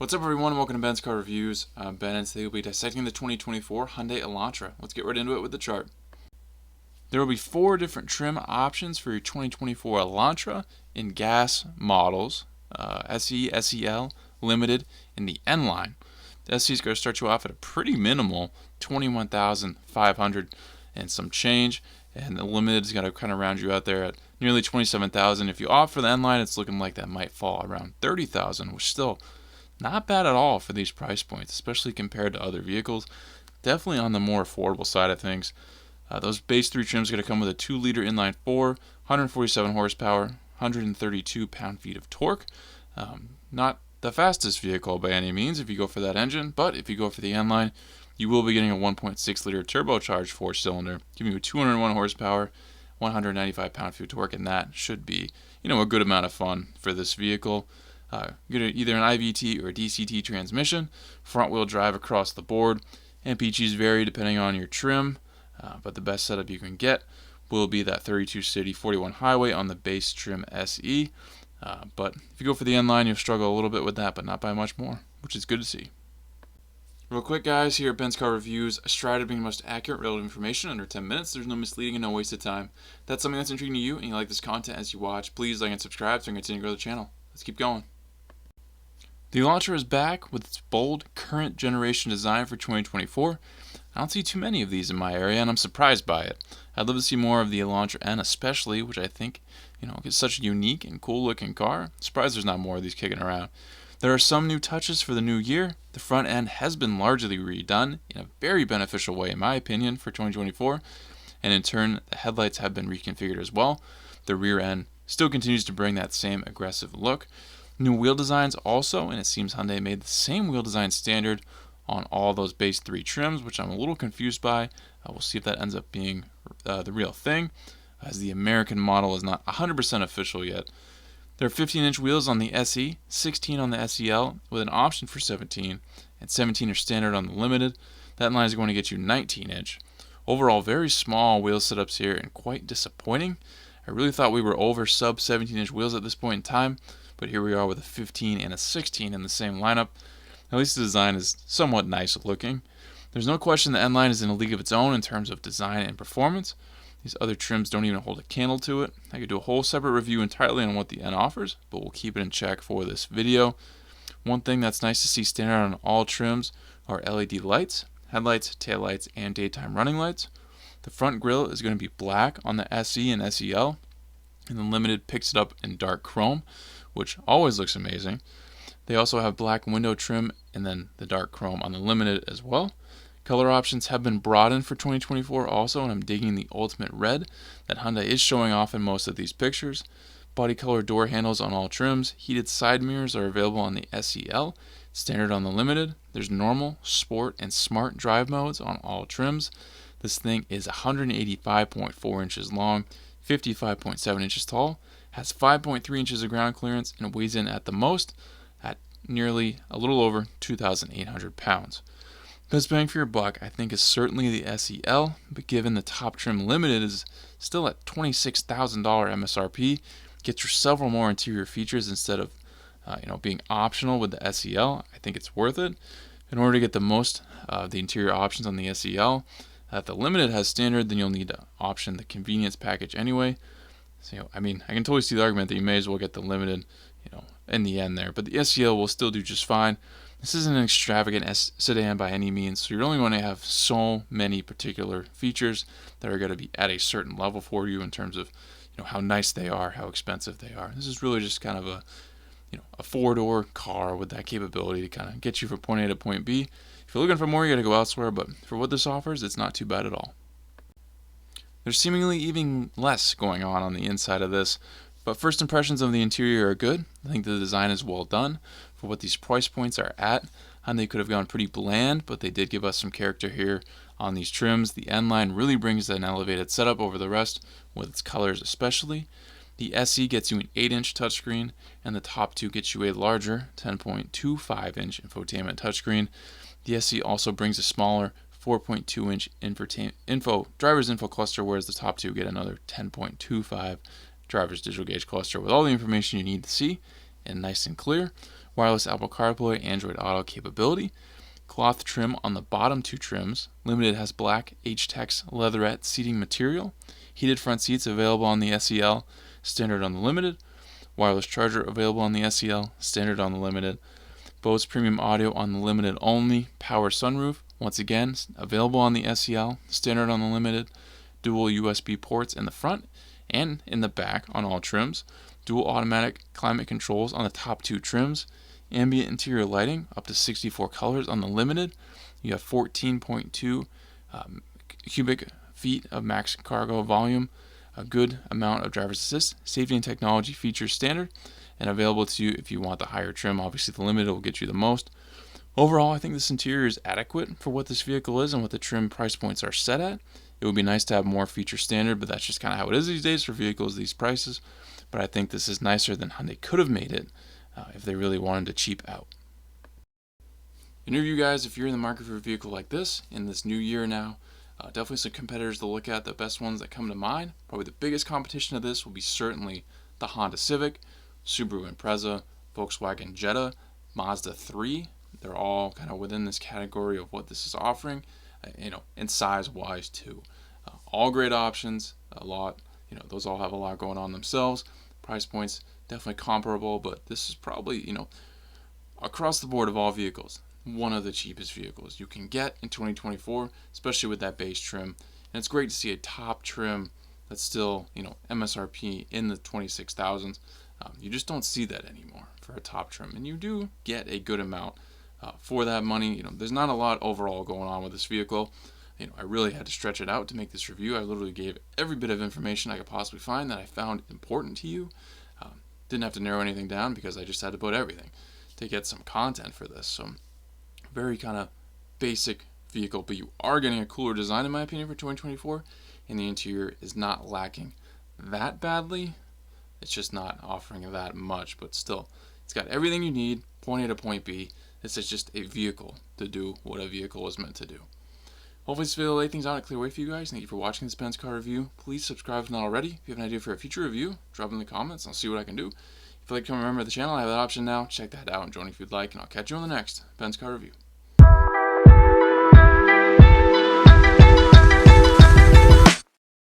What's up, everyone? Welcome to Ben's Car Reviews. I'm Ben, and today we'll be dissecting the 2024 Hyundai Elantra. Let's get right into it with the chart. There will be 4 different trim options for your 2024 Elantra in gas models, SE, SEL, Limited, and the N line. The SE is going to start you off at a pretty minimal $21,500 and some change, and the Limited is going to kind of round you out there at nearly $27,000. If you opt for the N line, it's looking like that might fall around $30,000, which still not bad at all for these price points, especially compared to other vehicles. Definitely on the more affordable side of things. Those base 3 trims are going to come with a 2-liter inline-4, 147 horsepower, 132 pound-feet of torque. Not the fastest vehicle by any means if you go for that engine, but if you go for the N-line, you will be getting a 1.6-liter turbocharged 4-cylinder, giving you 201 horsepower, 195 pound-feet of torque, and that should be, a good amount of fun for this vehicle. Get either an IVT or a DCT transmission, front-wheel drive across the board. MPGs vary depending on your trim, but the best setup you can get will be that 32 city 41 highway on the base trim SE. But if you go for the N-line, you'll struggle a little bit with that, but not by much more, which is good to see. Real quick, guys, here at Ben's Car Reviews, I strive to bring the most accurate, relevant information under 10 minutes. There's no misleading and no wasted time. If that's something that's intriguing to you and you like this content as you watch, please like and subscribe so I can continue to grow the channel. Let's keep going. The Elantra is back with its bold, current generation design for 2024. I don't see too many of these in my area, and I'm surprised by it. I'd love to see more of the Elantra N especially, which I think, is such a unique and cool looking car. Surprised there's not more of these kicking around. There are some new touches for the new year. The front end has been largely redone in a very beneficial way, in my opinion, for 2024. And in turn, the headlights have been reconfigured as well. The rear end still continues to bring that same aggressive look. New wheel designs also, and it seems Hyundai made the same wheel design standard on all those base 3 trims, which I'm a little confused by. We'll see if that ends up being the real thing, as the American model is not 100% official yet. There are 15-inch wheels on the SE, 16 on the SEL, with an option for 17, and 17 are standard on the Limited. That line is going to get you 19-inch. Overall, very small wheel setups here and quite disappointing. I really thought we were over sub 17-inch wheels at this point in time, but here we are with a 15 and a 16 in the same lineup. At least the design is somewhat nice looking. There's no question the N-line is in a league of its own in terms of design and performance. These other trims don't even hold a candle to it. I could do a whole separate review entirely on what the N offers, but we'll keep it in check for this video. One thing that's nice to see standard on all trims are LED lights, headlights, taillights, and daytime running lights. The front grille is going to be black on the SE and SEL, and the Limited picks it up in dark chrome, which always looks amazing. They also have black window trim and then the dark chrome on the Limited as well. Color options have been broadened for 2024 also, and I'm digging the ultimate red that Hyundai is showing off in most of these pictures. Body color door handles on all trims. Heated side mirrors are available on the SEL, standard on the Limited. There's normal, sport, and smart drive modes on all trims. This thing is 185.4 inches long, 55.7 inches tall, has 5.3 inches of ground clearance, and weighs in at the most at nearly a little over 2,800 pounds. Best bang for your buck, I think, is certainly the SEL, but given the top trim Limited is still at $26,000 MSRP, gets you several more interior features instead of being optional with the SEL. I think it's worth it. In order to get the most of the interior options on the SEL that the Limited has standard, then you'll need to option the convenience package anyway. So, I can totally see the argument that you may as well get the Limited, in the end there. But the SEL will still do just fine. This isn't an extravagant sedan by any means, so you're only going to have so many particular features that are going to be at a certain level for you in terms of, how nice they are, how expensive they are. This is really just kind of a 4-door car with that capability to kind of get you from point A to point B. If you're looking for more, you got to go elsewhere, but for what this offers, it's not too bad at all. There's seemingly even less going on the inside of this, but first impressions of the interior are good. I think the design is well done for what these price points are at. And they could have gone pretty bland, but they did give us some character here on these trims. The N-line really brings an elevated setup over the rest, with its colors especially. The SE gets you an 8-inch touchscreen, and the top 2 gets you a larger 10.25-inch infotainment touchscreen. The SE also brings a smaller 4.2-inch driver's info cluster, whereas the top 2 get another 10.25 driver's digital gauge cluster with all the information you need to see and nice and clear. wireless Apple CarPlay, Android Auto capability, cloth trim on the bottom two trims. Limited has black H-Tex leatherette seating material. Heated front seats available on the SEL, standard on the Limited. Wireless charger available on the SEL, standard on the Limited. Bose premium audio on the Limited only. Power sunroof, once again, available on the SEL, standard on the Limited. Dual USB ports in the front and in the back on all trims. Dual automatic climate controls on the top two trims. Ambient interior lighting up to 64 colors on the Limited. You have 14.2 cubic feet of max cargo volume, a good amount of driver's assist, safety and technology features standard, and available to you if you want the higher trim. Obviously, the Limited will get you the most. Overall, I think this interior is adequate for what this vehicle is and what the trim price points are set at. It would be nice to have more feature standard, but that's just kind of how it is these days for vehicles these prices. But I think this is nicer than Hyundai could have made it if they really wanted to cheap out. In review, guys, if you're in the market for a vehicle like this in this new year now, definitely some competitors to look at. The best ones that come to mind, probably the biggest competition of this will be certainly the Honda Civic, Subaru Impreza, Volkswagen Jetta, Mazda 3. They're all kind of within this category of what this is offering, and size-wise too. All great options, a lot, those all have a lot going on themselves. Price points definitely comparable, but this is probably, across the board of all vehicles, one of the cheapest vehicles you can get in 2024, especially with that base trim. And it's great to see a top trim that's still, MSRP in the 26,000s. You just don't see that anymore for a top trim, and you do get a good amount for that money. There's not a lot overall going on with this vehicle. I really had to stretch it out to make this review. I literally gave every bit of information I could possibly find that I found important to you. Didn't have to narrow anything down because I just had to put everything to get some content for this. So very kind of basic vehicle, but you are getting a cooler design in my opinion for 2024, and the interior is not lacking that badly. It's just not offering that much, but still, it's got everything you need, point A to point B. This is just a vehicle to do what a vehicle was meant to do. Hopefully this video will lay things out in a clear way for you guys. Thank you for watching this Benz car review. Please subscribe if not already. If you have an idea for a future review, drop it in the comments and I'll see what I can do. If you'd like to become a member of the channel, I have that option now. Check that out and join if you'd like, and I'll catch you on the next Benz car review.